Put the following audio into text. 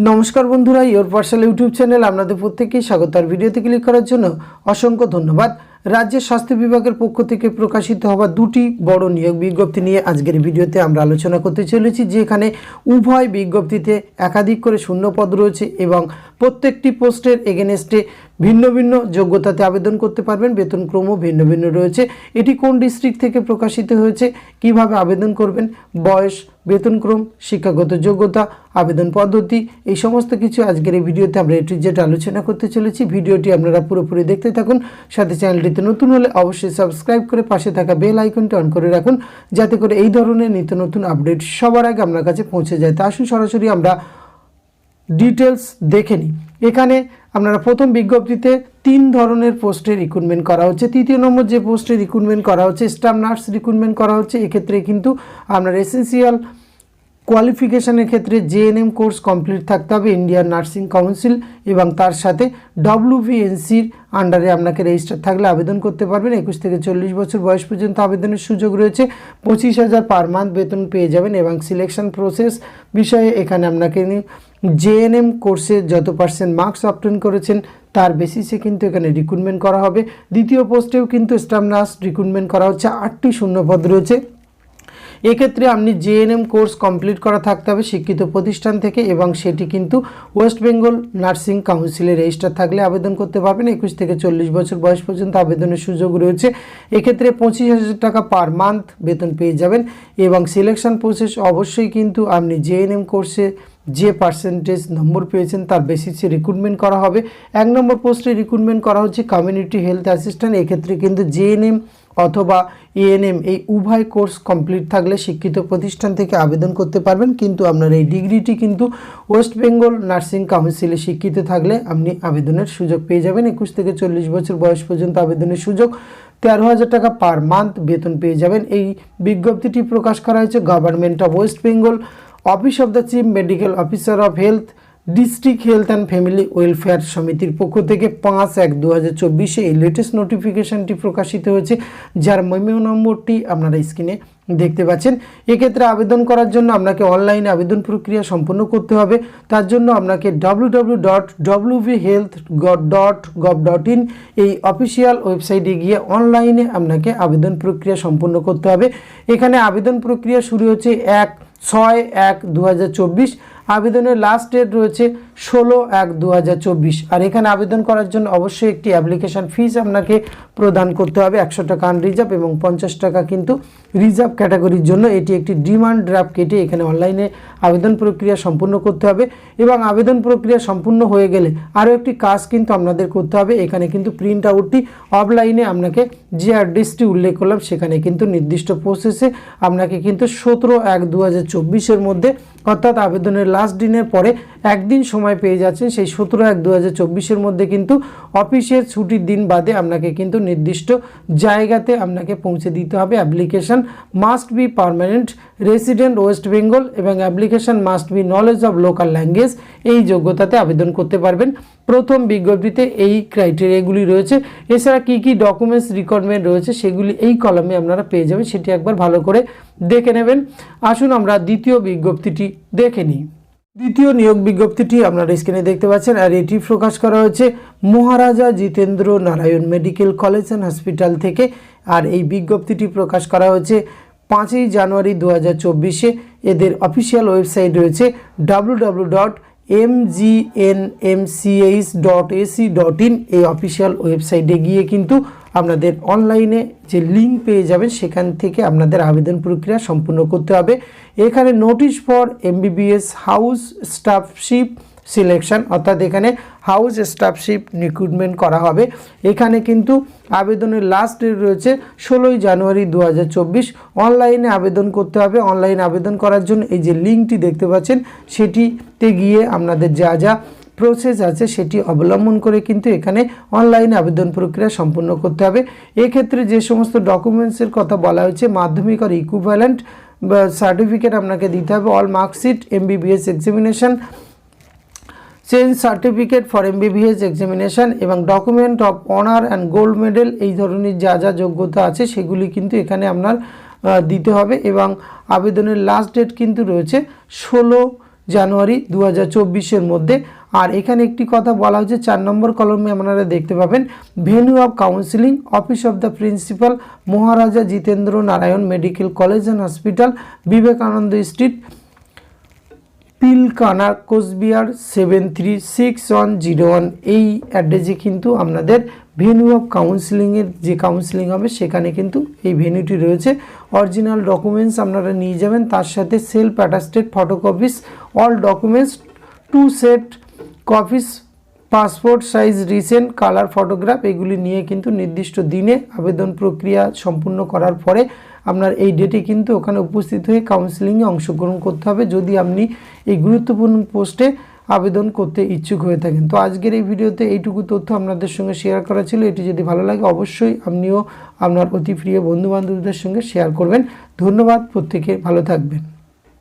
নমস্কার বন্ধুরা, your personal YouTube channel আপনাদের প্রত্যেককেই স্বাগত। আর ভিডিওতে ক্লিক করার জন্য অসংখ্য ধন্যবাদ। রাজ্যের স্বাস্থ্য বিভাগের পক্ষ থেকে প্রকাশিত হওয়া দুটি বড় নিয়োগ বিজ্ঞপ্তি নিয়ে আজকের ভিডিওতে আমরা আলোচনা করতে চলেছি, যেখানে উভয় বিজ্ঞপ্তিতে একাধিক করে শূন্যপদ রয়েছে এবং প্রত্যেকটি পোস্টের এগেনস্টে ভিন্ন ভিন্ন যোগ্যতাতে আবেদন করতে পারবেন। বেতনক্রমও ভিন্ন ভিন্ন রয়েছে। এটি কোন ডিস্ট্রিক্ট থেকে প্রকাশিত হয়েছে, কিভাবে আবেদন করবেন, বয়স, বেতনক্রম, শিক্ষাগত যোগ্যতা, আবেদন পদ্ধতি, এই সমস্ত কিছু আজকের এই ভিডিওতে আমরা এ টু জেড আলোচনা করতে চলেছি। ভিডিওটি আপনারা পুরোপুরি দেখতে থাকুন। সাথে চ্যানেলটিতে নতুন হলে অবশ্যই সাবস্ক্রাইব করে পাশে থাকা বেল আইকনটি অন করে রাখুন, যাতে করে এই ধরনের নিত্য নতুন আপডেট সবার আগে আপনার কাছে পৌঁছে যায়। তা আসুন সরাসরি আমরা ডিটেলস দেখে নিই। এখানে আপনারা প্রথম বিজ্ঞপ্তিতে 3 ধরনের পোস্টে রিক্রুটমেন্ট করা হচ্ছে। তৃতীয় নম্বর যে পোস্টে রিক্রুটমেন্ট করা হচ্ছে, স্টাফ নার্স রিক্রুটমেন্ট করা হচ্ছে। এক্ষেত্রে কিন্তু আপনার এসেন্সিয়াল কোয়ালিফিকেশনের ক্ষেত্রে জেএনএম কোর্স কমপ্লিট থাকতে হবে, ইন্ডিয়ান নার্সিং কাউন্সিল, এবং তার সাথে WVNCর আন্ডারে আপনাকে রেজিস্টার থাকলে আবেদন করতে পারবেন। 21 থেকে 40 বছর বয়স পর্যন্ত আবেদনের সুযোগ রয়েছে। 25,000 পার মান্থ বেতন পেয়ে যাবেন। এবং সিলেকশন প্রসেস বিষয়ে এখানে আপনাকে জেএনএম কোর্সে যত পার্সেন্ট মার্কস অবটেন করেছেন তার বেসিসে কিন্তু এখানে রিক্রুটমেন্ট করা হবে। দ্বিতীয় পোস্টেও কিন্তু স্টাফ নার্স রিক্রুটমেন্ট করা হচ্ছে। 8টি শূন্যপদ রয়েছে। এক্ষেত্রে আপনি জেএনএম কোর্স কমপ্লিট করা থাকতে হবে শিক্ষিত প্রতিষ্ঠান থেকে, এবং সেটি কিন্তু ওয়েস্ট বেঙ্গল নার্সিং কাউন্সিলে রেজিস্টার থাকলে আবেদন করতে পারবেন। 21 থেকে 40 বছর বয়স পর্যন্ত আবেদনের সুযোগ রয়েছে। এক্ষেত্রে 25,000 টাকা পার মান্থ বেতন পেয়ে যাবেন। এবং সিলেকশন প্রসেস অবশ্যই কিন্তু আপনি জেএনএম কোর্সে যে পার্সেন্টেজ নম্বর পেয়েছেন তার বেসিসে রিক্রুটমেন্ট করা হবে। 1 নম্বর পোস্টে রিক্রুটমেন্ট করা হচ্ছে কমিউনিটি হেলথ অ্যাসিস্ট্যান্ট। এক্ষেত্রে কিন্তু জেএনএম অথবা এএনএম এই উভয় কোর্স কমপ্লিট থাকলে শিক্ষিত প্রতিষ্ঠান থেকে আবেদন করতে পারবেন, কিন্তু আপনার এই ডিগ্রিটি কিন্তু ওয়েস্ট বেঙ্গল নার্সিং কাউন্সিলে শিক্ষিত থাকলে আপনি আবেদনের সুযোগ পেয়ে যাবেন। 21 থেকে 40 বছর বয়স পর্যন্ত আবেদনের সুযোগ। 13,000 টাকা পার মান্থ বেতন পেয়ে যাবেন। এই বিজ্ঞপ্তিটি প্রকাশ করা হয়েছে government of West Bengal, office of the chief medical officer of health, district health and family welfare সমিতির পক্ষ থেকে 5/1/2024 এই লেটেস্ট নোটিফিকেশনটি প্রকাশিত হয়েছে, যার মেমো নম্বরটি আপনারা স্ক্রিনে দেখতে পাচ্ছেন। এক্ষেত্রে আবেদন করার জন্য আপনাকে অনলাইনে আবেদন প্রক্রিয়া সম্পন্ন করতে হবে। তার জন্য আপনাকে www.wvhealth.gov.in এই অফিসিয়াল ওয়েবসাইটে গিয়ে অনলাইনে আপনাকে আবেদন প্রক্রিয়া সম্পন্ন করতে হবে। এখানে আবেদন প্রক্রিয়া শুরু হচ্ছে 1/6/1/2024। আবেদনের লাস্ট ডেট রয়েছে 16/1/2024। আর এখানে আবেদন করার জন্য অবশ্যই একটি অ্যাপ্লিকেশান ফিস আপনাকে প্রদান করতে হবে। 100 টাকা আনরিজার্ভ এবং 50 টাকা কিন্তু রিজার্ভ ক্যাটাগরির জন্য। এটি একটি ডিমান্ড ড্রাফট কেটে এখানে অনলাইনে আবেদন প্রক্রিয়া সম্পূর্ণ করতে হবে। এবং আবেদন প্রক্রিয়া সম্পূর্ণ হয়ে গেলে আরও একটি কাজ কিন্তু আপনাদের করতে হবে। এখানে কিন্তু প্রিন্ট আউটটি অফলাইনে আপনাকে যে অ্যাড্রেসটি উল্লেখ করলাম সেখানে কিন্তু নির্দিষ্ট প্রসেসে আপনাকে কিন্তু 17/1/2024 মধ্যে, অর্থাৎ আবেদনের লাস্ট দিনের পরে একদিন সময় পেয়ে যাচ্ছেন। সেই 17/1/2024 মধ্যে কিন্তু অফিসের ছুটির দিন বাদে আপনাকে কিন্তু নির্দিষ্ট জায়গাতে আপনাকে পৌঁছে দিতে হবে। Application must be permanent resident West Bengal এবং application must be knowledge of local language, এই যোগ্যতাতে আবেদন করতে পারবেন। প্রথম বিজ্ঞপ্তিতে এই ক্রাইটেরিয়াগুলি রয়েছে। এছাড়া কী কী ডকুমেন্টস রিকোয়ারমেন্ট রয়েছে সেগুলি এই কলামে আপনারা পেয়ে যাবেন, সেটি একবার ভালো করে দেখে নেবেন। আসুন আমরা দ্বিতীয় বিজ্ঞপ্তিটি দেখে নিই। দ্বিতীয় নিয়োগ বিজ্ঞপ্তিটি আপনারা স্ক্রিনে দেখতে পাচ্ছেন, আর এটি প্রকাশ করা হয়েছে Maharaja Jitendra Narayan medical college and hospital থেকে। আর এই বিজ্ঞপ্তিটি প্রকাশ করা হয়েছে 5ই জানুয়ারি 2024। এদের অফিসিয়াল ওয়েবসাইট রয়েছে www.mgnmch.ac.in। এই অফিসিয়াল ওয়েবসাইটে গিয়ে কিন্তু আপনাদের অনলাইনে যে লিঙ্ক পেয়ে যাবেন সেখান থেকে আপনাদের আবেদন প্রক্রিয়া সম্পূর্ণ করতে হবে। এখানে notice for MBBS house staffship selection, অর্থাৎ এখানে হাউস স্টাফশিপ রিক্রুটমেন্ট করা হবে। এখানে কিন্তু আবেদনের লাস্ট ডেট রয়েছে 16ই জানুয়ারি 2024। অনলাইনে আবেদন করতে হবে। অনলাইনে আবেদন করার জন্য এই যে লিঙ্কটি দেখতে পাচ্ছেন সেটিতে গিয়ে আপনাদের যা যা প্রসেস আছে সেটি অবলম্বন করে কিন্তু এখানে অনলাইনে আবেদন প্রক্রিয়া সম্পূর্ণ করতে হবে। এক্ষেত্রে যে সমস্ত ডকুমেন্টসের কথা বলা হয়েছে, মাধ্যমিক আর ইকুইভ্যালেন্ট সার্টিফিকেট আপনাকে দিতে হবে, all marksheet, MBBS examination, change certificate for MBBS examination এবং document of honour and gold medal, এই ধরনের যা যা যোগ্যতা আছে সেগুলি কিন্তু এখানে আপনার দিতে হবে। এবং আবেদনের লাস্ট ডেট কিন্তু রয়েছে 16 জানুয়ারি 2024-এর মধ্যে। আর এখানে একটি কথা বলা হচ্ছে 4 নম্বর কলমে আপনারা দেখতে পাবেন venue of counselling office of the principal Maharaja Jitendra Narayan medical college and hospital Vivekananda street Pilkhana Cooch Behar 736101 এই অ্যাড্রেসে কিন্তু আপনাদের ভেন্যু অফ কাউন্সিলিংয়ের যে কাউন্সিলিং হবে সেখানে কিন্তু এই ভেন্যুটি রয়েছে। অরিজিনাল ডকুমেন্টস আপনারা নিয়ে যাবেন, তার সাথে self attested photocopies all documents 2 set copies passport size recent colour photograph এগুলি নিয়ে কিন্তু নির্দিষ্ট দিনে আবেদন প্রক্রিয়া সম্পূর্ণ করার পরে আপনার এই ডেটে কিন্তু ওখানে উপস্থিত হয়ে কাউন্সিলিংয়ে অংশগ্রহণ করতে হবে যদি আপনি এই গুরুত্বপূর্ণ পোস্টে আবেদন করতে ইচ্ছুক হয়ে থাকেন। তো আজকের এই ভিডিওতে এইটুকু তথ্য আপনাদের সঙ্গে শেয়ার করা ছিল। এটি যদি ভালো লাগে অবশ্যই আপনিও আপনার অতি প্রিয় বন্ধুবান্ধবদের সঙ্গে শেয়ার করবেন। ধন্যবাদ, প্রত্যেকে ভালো থাকবেন।